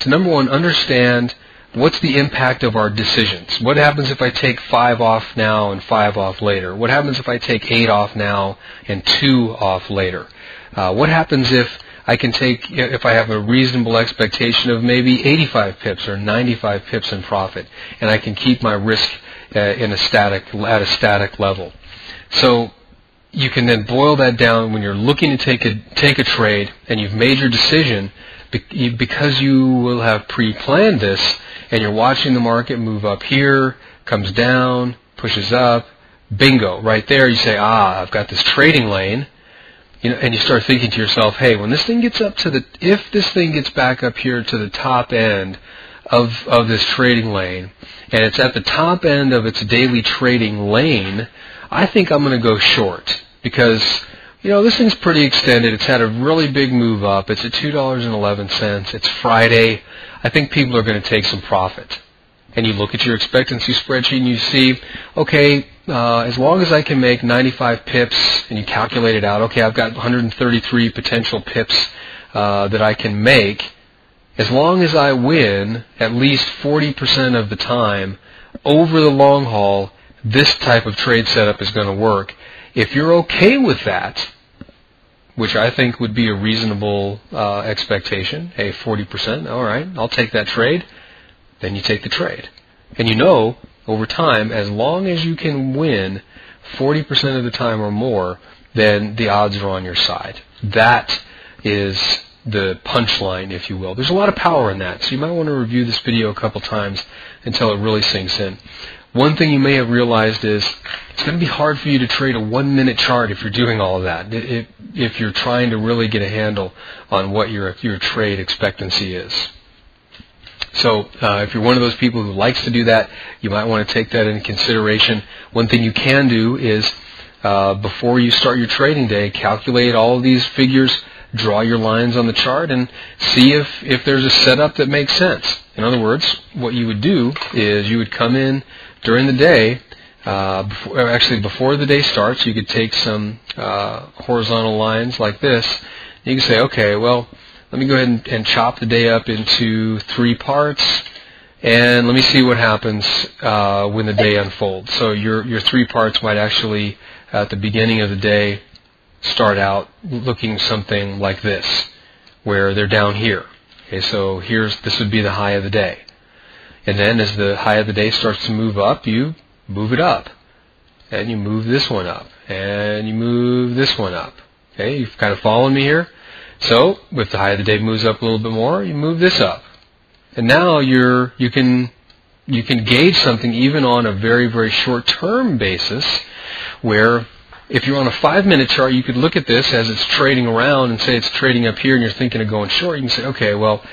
So number one, understand what's the impact of our decisions. What happens if I take 5 off now and 5 off later? What happens if I take 8 off now and 2 off later? What happens if I have a reasonable expectation of maybe 85 pips or 95 pips in profit, and I can keep my risk at a static level? So you can then boil that down when you're looking to take a trade and you've made your decision, because you will have pre-planned this, and you're watching the market move up here, comes down, pushes up, bingo, right there you say, I've got this trading lane. And you start thinking to yourself, hey, when this thing gets if this thing gets back up here to the top end of this trading lane, and it's at the top end of its daily trading lane, I think I'm going to go short, because this thing's pretty extended. It's had a really big move up. It's at $2.11. It's Friday. I think people are going to take some profit. And you look at your expectancy spreadsheet and you see, okay, as long as I can make 95 pips, and you calculate it out, okay, I've got 133 potential pips that I can make. As long as I win at least 40% of the time over the long haul, this type of trade setup is going to work. If you're okay with that, which I think would be a reasonable expectation, hey, 40%, all right, I'll take that trade, then you take the trade. And over time, as long as you can win 40% of the time or more, then the odds are on your side. That is the punchline, if you will. There's a lot of power in that, so you might want to review this video a couple times until it really sinks in. One thing you may have realized is it's going to be hard for you to trade a 1-minute chart if you're doing all of that, if you're trying to really get a handle on what your trade expectancy is. So if you're one of those people who likes to do that, you might want to take that into consideration. One thing you can do is, before you start your trading day, calculate all of these figures, draw your lines on the chart, and see if there's a setup that makes sense. In other words, what you would do is you would come in during the day, before the day starts, you could take some horizontal lines like this. You can say, okay, well, let me go ahead and chop the day up into 3 parts, and let me see what happens when the day unfolds. So your 3 parts might actually, at the beginning of the day, start out looking something like this, where they're down here. Okay, so this would be the high of the day. And then as the high of the day starts to move up, you move it up. And you move this one up. And you move this one up. Okay, you've kind of followed me here? So, if the high of the day moves up a little bit more, you move this up. And now you can gauge something even on a very, very short-term basis, where if you're on a 5-minute chart, you could look at this as it's trading around and say it's trading up here and you're thinking of going short. You can say, okay, well,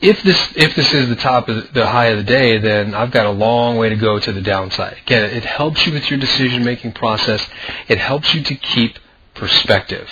if this is the high of the day, then I've got a long way to go to the downside. Again, it helps you with your decision-making process. It helps you to keep perspective.